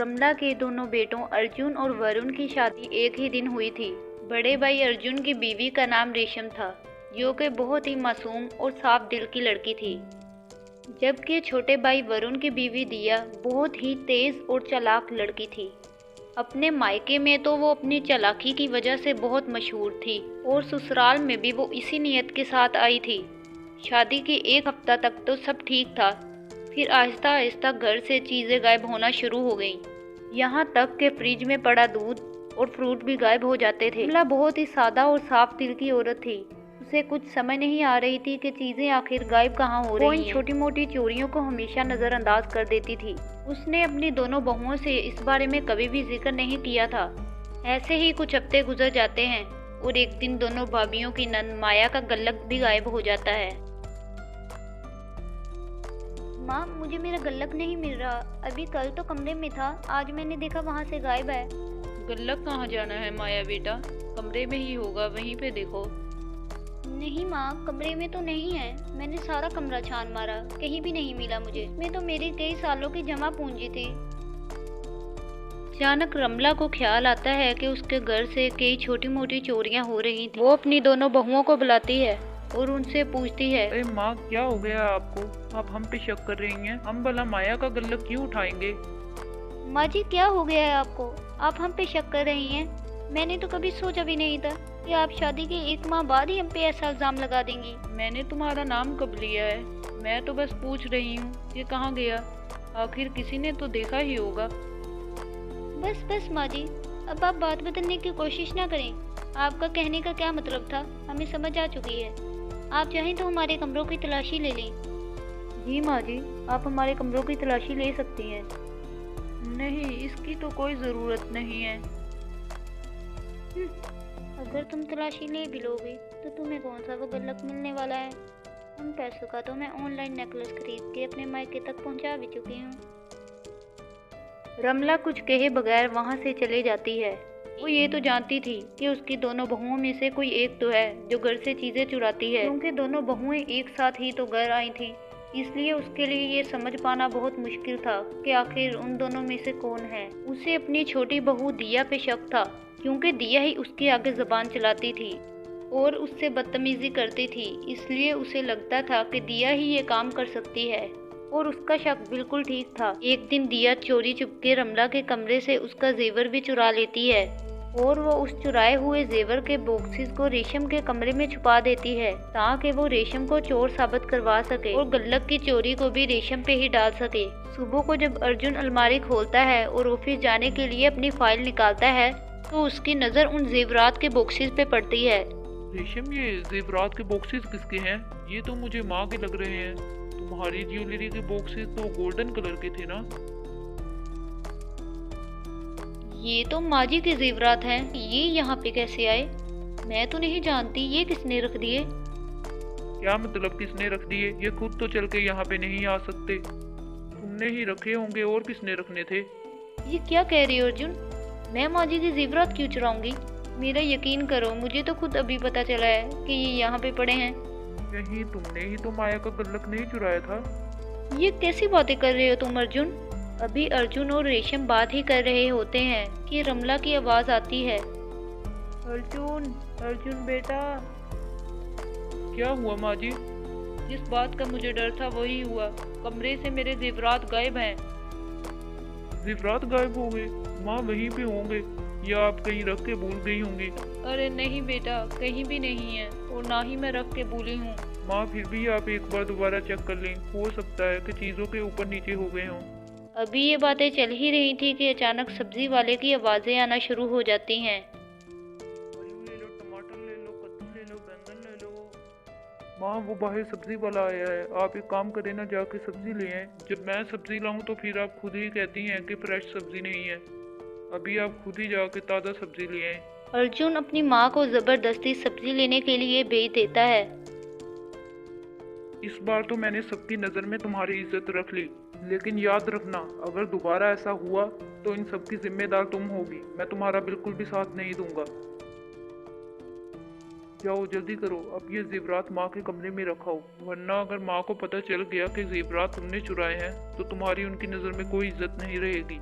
रमला के दोनों बेटों अर्जुन और वरुण की शादी एक ही दिन हुई थी। बड़े भाई अर्जुन की बीवी का नाम रेशम था, जो कि बहुत ही मासूम और साफ दिल की लड़की थी, जबकि छोटे भाई वरुण की बीवी दिया बहुत ही तेज और चालाक लड़की थी। अपने मायके में तो वो अपनी चालाकी की वजह से बहुत मशहूर थी और ससुराल में भी वो इसी नीयत के साथ आई थी। शादी के एक हफ्ता तक तो सब ठीक था, फिर आहिस्ता आहिस्ता घर से चीज़ें गायब होना शुरू हो गईं। यहाँ तक कि फ्रिज में पड़ा दूध और फ्रूट भी गायब हो जाते थे। कमला बहुत ही सादा और साफ दिल की औरत थी। उसे कुछ समझ नहीं आ रही थी कि चीज़ें आखिर गायब कहाँ हो रही हैं। वो इन छोटी मोटी चोरियों को हमेशा नज़रअंदाज कर देती थी। उसने अपनी दोनों बहुओं से इस बारे में कभी भी जिक्र नहीं किया था। ऐसे ही कुछ हफ्ते गुजर जाते हैं और एक दिन दोनों भाभियों की नंद माया का गुल्लक भी गायब हो जाता है। माँ, मुझे मेरा गुल्लक नहीं मिल रहा। अभी कल तो कमरे में था, आज मैंने देखा वहाँ से गायब है। गुल्लक कहाँ जाना है माया बेटा, कमरे में ही होगा, वहीं पे देखो। नहीं माँ, कमरे में तो नहीं है। मैंने सारा कमरा छान मारा, कहीं भी नहीं मिला मुझे। इसमें तो मेरी कई सालों की जमा पूंजी थी। अचानक रमला को ख्याल आता है कि उसके घर से कई छोटी मोटी चोरियां हो रही थी। वो अपनी दोनों बहुओं को बुलाती है और उनसे पूछती है, अरे माँ, क्या हो गया आपको? आप हम पे शक कर रही हैं? हम भला माया का गुल्लक क्यों उठाएंगे? माँ जी, क्या हो गया है आपको? आप हम पे शक कर रही हैं? मैंने तो कभी सोचा भी नहीं था कि आप शादी के एक माह बाद ही हम पे ऐसा इल्जाम लगा देंगी। मैंने तुम्हारा नाम कब लिया है? मैं तो बस पूछ रही हूँ कि कहाँ गया, आखिर किसी ने तो देखा ही होगा। बस बस माँ जी, अब आप बात बदलने की कोशिश ना करें। आपका कहने का क्या मतलब था, हमें समझ आ चुकी है। आप चाहें तो हमारे कमरों की तलाशी ले लें। जी माँ जी, आप हमारे कमरों की तलाशी ले सकती हैं। नहीं, इसकी तो कोई ज़रूरत नहीं है। अगर तुम तलाशी ले भी लोगे तो तुम्हें कौन सा वो गुल्लक मिलने वाला है। उन पैसों का तो मैं ऑनलाइन नेकलेस खरीद के अपने मायके तक पहुंचा भी चुकी हूँ। रमला कुछ कहे बगैर वहाँ से चले जाती है। वो ये तो जानती थी कि उसकी दोनों बहुओं में से कोई एक तो है जो घर से चीजें चुराती है, क्योंकि दोनों बहुएं एक साथ ही तो घर आई थी। इसलिए उसके लिए ये समझ पाना बहुत मुश्किल था कि आखिर उन दोनों में से कौन है। उसे अपनी छोटी बहू दिया पे शक था, क्योंकि दिया ही उसके आगे जबान चलाती थी और उससे बदतमीजी करती थी। इसलिए उसे लगता था कि दिया ही ये काम कर सकती है और उसका शक बिल्कुल ठीक था। एक दिन दिया चोरी चुपके रमला के कमरे से उसका जेवर भी चुरा लेती है और वो उस चुराए हुए जेवर के बॉक्सेस को रेशम के कमरे में छुपा देती है, ताकि वो रेशम को चोर साबित करवा सके और गुल्लक की चोरी को भी रेशम पे ही डाल सके। सुबह को जब अर्जुन अलमारी खोलता है और ऑफिस जाने के लिए अपनी फाइल निकालता है तो उसकी नजर उन जेवरात के बॉक्सेस पे पड़ती है। रेशम, ये जेवरात के बॉक्सेस किसके हैं? ये तो मुझे माँ के लग रहे हैं। तुम्हारी ज्वेलरी के बॉक्सेस तो गोल्डन कलर के थे ना? ये तो माँ जी के जेवरात हैं। ये यहाँ पे कैसे आए? मैं तो नहीं जानती, ये किसने रख दिए? क्या मतलब किसने रख दिए? ये खुद तो चल के यहाँ पे नहीं आ सकते। तुमने ही रखे होंगे, और किसने रखने थे? ये क्या कह रही हो अर्जुन? मैं माँ जी के जेवरात क्यों चुराऊंगी? मेरा यकीन करो, मुझे तो खुद अभी पता चला है कि ये यहाँ पे पड़े हैं। यही तुमने ही तो माया का गुल्लक नहीं चुराया था? ये कैसी बातें कर रहे हो तुम अर्जुन? अभी अर्जुन और रेशम बात ही कर रहे होते हैं कि रमला की आवाज आती है। अर्जुन, अर्जुन बेटा। क्या हुआ माँ जी? जिस बात का मुझे डर था वही हुआ। कमरे से मेरे जेवरात गायब हैं। जेवरात गायब हो गए? माँ वहीं पे होंगे या आप कहीं रख के भूल गई होंगी? अरे नहीं बेटा, कहीं भी नहीं है और ना ही मैं रख के भूली हूँ। माँ फिर भी आप एक बार दोबारा चेक कर लें, हो सकता है कि चीज़ों के ऊपर नीचे हो गए हों। अभी ये बातें चल ही रही थी कि अचानक सब्जी वाले की आवाजें आना शुरू हो जाती हैं। आलू ले लो, टमाटर ले लो, कद्दू ले लो, बैंगन ले लो। माँ, वो बाहर सब्जी वाला आया है, आप एक काम करें ना, जाके सब्जी ले आएं। जब मैं सब्जी लाऊं तो फिर आप खुद ही कहती हैं कि फ्रेश सब्जी नहीं है। अभी आप खुद ही जाके ताज़ा सब्जी ले आएं। अर्जुन अपनी माँ को जबरदस्ती सब्जी लेने के लिए भेज देता है। इस बार तो मैंने सबकी नज़र में तुम्हारी इज्जत रख ली, लेकिन याद रखना, अगर दोबारा ऐसा हुआ तो इन सब की जिम्मेदार तुम होगी। मैं तुम्हारा बिल्कुल भी साथ नहीं दूंगा। जाओ जल्दी करो, अब ये जेवरात माँ के कमरे में रखाओ, वरना अगर माँ को पता चल गया कि जेवरात तुमने चुराए हैं तो तुम्हारी उनकी नज़र में कोई इज्जत नहीं रहेगी।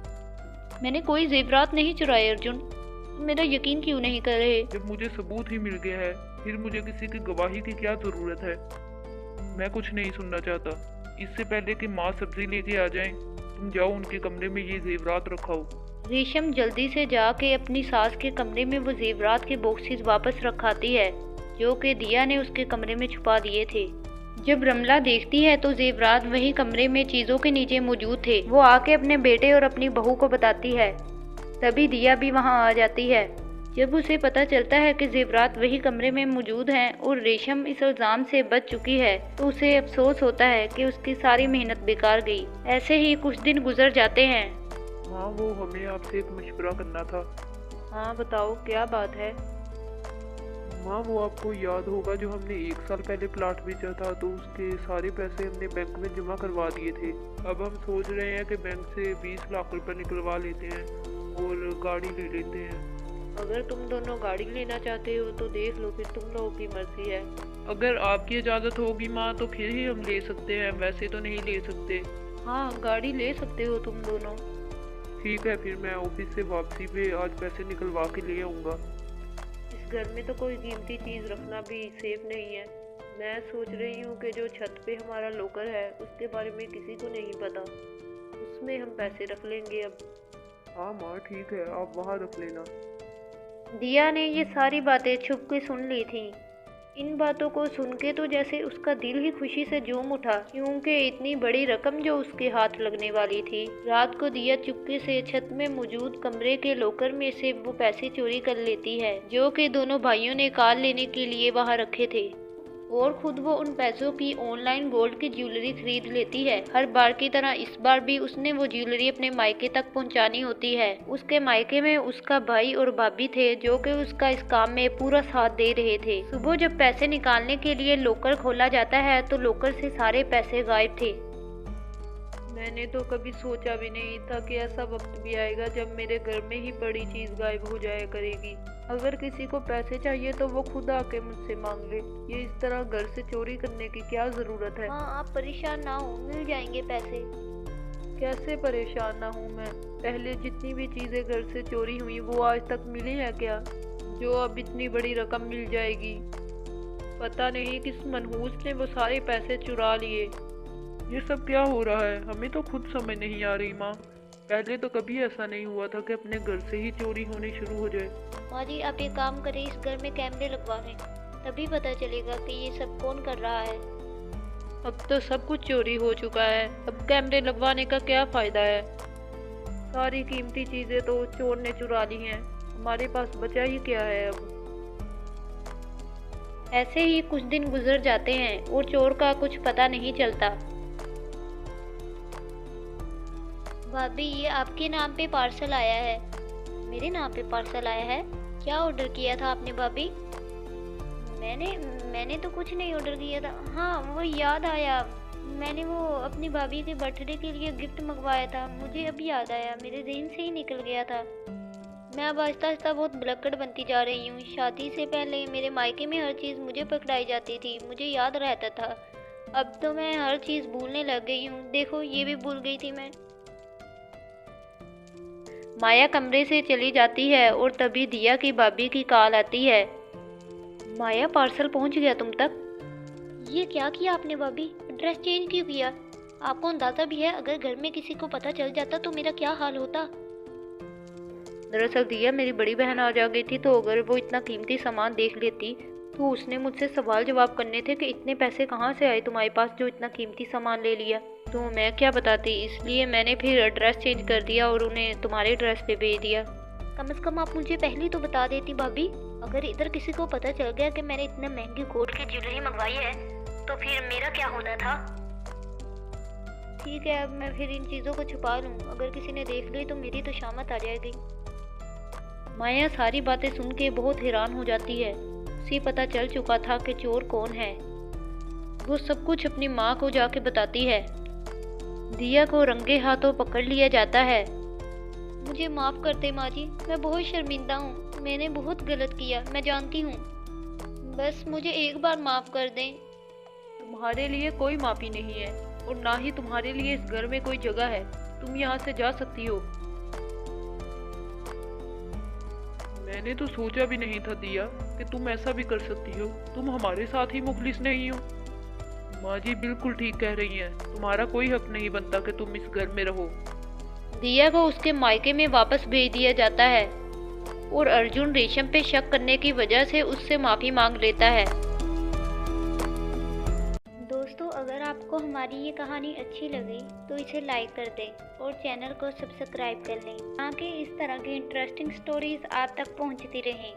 मैंने कोई जेवरात नहीं चुराए अर्जुन, तुम मेरा यकीन क्यों नहीं कर रहे? जब मुझे सबूत ही मिल गया है, फिर मुझे किसी की गवाही की क्या ज़रूरत है? मैं कुछ नहीं सुनना चाहता। इससे पहले कि माँ सब्जी लेके आ जाएं, तुम जाओ उनके कमरे में ये जेवरात रखाओ। रेशम जल्दी से जाके अपनी सास के कमरे में वो जेवरात के बॉक्सेस वापस रखाती है जो कि दिया ने उसके कमरे में छुपा दिए थे। जब रमला देखती है तो जेवरात वही कमरे में चीजों के नीचे मौजूद थे। वो आके अपने बेटे और अपनी बहू को बताती है। तभी दिया भी वहां आ जाती है। जब उसे पता चलता है कि जेवरात वही कमरे में मौजूद हैं और रेशम इस इल्जाम से बच चुकी है तो उसे अफसोस होता है कि उसकी सारी मेहनत बेकार गई। ऐसे ही कुछ दिन गुजर जाते हैं। हाँ, वो हमें आपसे एक मशवरा करना था। हाँ बताओ, क्या बात है? माँ, वो आपको याद होगा जो हमने 1 साल पहले प्लाट बेचा था, तो उसके सारे पैसे हमने बैंक में जमा करवा दिए थे। अब हम सोच रहे हैं कि बैंक से 20 लाख रुपए निकलवा लेते हैं और गाड़ी ले लेते हैं। अगर तुम दोनों गाड़ी लेना चाहते हो तो देख लो, फिर तुम लोगों की मर्जी है। अगर आपकी इजाज़त होगी माँ तो फिर ही हम ले सकते हैं, वैसे तो नहीं ले सकते। हाँ, गाड़ी ले सकते हो तुम दोनों। ठीक है, फिर मैं ऑफिस से वापसी पे आज पैसे निकलवा के ले आऊँगा। इस घर में तो कोई कीमती चीज़ रखना भी सेफ नहीं है। मैं सोच रही हूँ कि जो छत पे हमारा लॉकर है उसके बारे में किसी को नहीं पता, उसमें हम पैसे रख लेंगे अब। हाँ माँ, ठीक है, आप वहाँ रख लेना। दिया ने ये सारी बातें छुप के सुन ली थी। इन बातों को सुन के तो जैसे उसका दिल ही खुशी से झूम उठा, क्योंकि इतनी बड़ी रकम जो उसके हाथ लगने वाली थी। रात को दिया चुपके से छत में मौजूद कमरे के लॉकर में से वो पैसे चोरी कर लेती है जो कि दोनों भाइयों ने कार लेने के लिए वहां रखे थे, और खुद वो उन पैसों की ऑनलाइन गोल्ड की ज्वेलरी खरीद लेती है। हर बार की तरह इस बार भी उसने वो ज्वेलरी अपने मायके तक पहुंचानी होती है। उसके मायके में उसका भाई और भाभी थे जो कि उसका इस काम में पूरा साथ दे रहे थे। सुबह जब पैसे निकालने के लिए लॉकर खोला जाता है तो लॉकर से सारे पैसे गायब थे। मैंने तो कभी सोचा भी नहीं था कि ऐसा वक्त भी आएगा जब मेरे घर में ही बड़ी चीज़ गायब हो जाया करेगी। अगर किसी को पैसे चाहिए तो वो खुद आके मुझसे मांग ले। ये इस तरह घर से चोरी करने की क्या ज़रूरत है? हाँ, आप परेशान ना हो, मिल जाएंगे पैसे। कैसे परेशान ना हूँ मैं? पहले जितनी भी चीज़ें घर से चोरी हुई वो आज तक मिली है क्या, जो अब इतनी बड़ी रकम मिल जाएगी? पता नहीं किस मनहूस ने वो सारे पैसे चुरा लिए। ये सब क्या हो रहा है? हमें तो खुद समझ नहीं आ रही माँ। पहले तो कभी ऐसा नहीं हुआ था कि अपने घर से ही चोरी होनी शुरू हो जाए। माँ जी, आप एक काम करें, इस घर में कैमरे लगवा लें, तभी पता चलेगा कि ये सब कौन कर रहा है। अब तो सब कुछ चोरी हो चुका है, अब कैमरे लगवाने का क्या फ़ायदा है? सारी कीमती चीज़ें तो चोर ने चुरा ली हैं, हमारे पास बचा ही क्या है अब? ऐसे ही कुछ दिन गुजर जाते हैं और चोर का कुछ पता नहीं चलता। भाभी, ये आपके नाम पे पार्सल आया है। मेरे नाम पे पार्सल आया है? क्या ऑर्डर किया था आपने भाभी? मैंने तो कुछ नहीं ऑर्डर किया था। हाँ, वो याद आया, मैंने वो अपनी भाभी के बर्थडे के लिए गिफ्ट मंगवाया था। मुझे अब याद आया, मेरे जहन से ही निकल गया था। मैं अब आहिस्ता आहिस्ता बहुत भुलक्कड़ बनती जा रही हूँ। शादी से पहले मेरे मायके में हर चीज़ मुझे पकड़ाई जाती थी, मुझे याद रहता था। अब तो मैं हर चीज़ भूलने लग गई हूँ। देखो, ये भी भूल गई थी मैं। माया कमरे से चली जाती है और तभी दिया की भाभी की कॉल आती है। माया, पार्सल पहुंच गया तुम तक। ये क्या किया आपने भाभी? ड्रेस चेंज क्यों किया? आपको अंदाजा भी है अगर घर में किसी को पता चल जाता तो मेरा क्या हाल होता? दरअसल दिया, मेरी बड़ी बहन आ जा गई थी, तो अगर वो इतना कीमती सामान देख लेती तो उसने मुझसे सवाल जवाब करने थे कि इतने पैसे कहाँ से आए तुम्हारे पास जो इतना कीमती सामान ले लिया। तो मैं क्या बताती, इसलिए मैंने फिर एड्रेस चेंज कर दिया और उन्हें तुम्हारे एड्रेस पे भेज दिया। कम से कम आप मुझे पहले ही तो बता देती भाभी। अगर इधर किसी को पता चल गया कि मैंने इतने महंगी गोल्ड की ज्वेलरी मंगवाई है तो फिर मेरा क्या होना था। ठीक है, अब मैं फिर इन चीज़ों को छुपा लूँ। अगर किसी ने देख ली तो मेरी तो शामत आ जाएगी। माया सारी बातें सुन के बहुत हैरान हो जाती है। उसे पता चल चुका था कि चोर कौन है। वो सब कुछ अपनी माँ को जाके बताती है। दिया को रंगे हाथों पकड़ लिया जाता है। मुझे माफ़ कर दे माँ जी, मैं बहुत शर्मिंदा हूँ। मैंने बहुत गलत किया, मैं जानती हूँ। बस मुझे एक बार माफ़ कर दें। तुम्हारे लिए कोई माफ़ी नहीं है और ना ही तुम्हारे लिए इस घर में कोई जगह है। तुम यहाँ से जा सकती हो। मैंने तो सोचा भी नहीं था दिया कि तुम ऐसा भी कर सकती हो। तुम हमारे साथ ही मुखलिस नहीं हो। माँ जी बिल्कुल ठीक कह रही हैं, तुम्हारा कोई हक नहीं बनता कि तुम इस घर में रहो। दिया को उसके मायके में वापस भेज दिया जाता है और अर्जुन रेशम पे शक करने की वजह से उससे माफ़ी मांग लेता है। दोस्तों, अगर आपको हमारी ये कहानी अच्छी लगी तो इसे लाइक कर दें और चैनल को सब्सक्राइब कर लें ताकि इस तरह की इंटरेस्टिंग स्टोरीज आप तक पहुंचती रहें।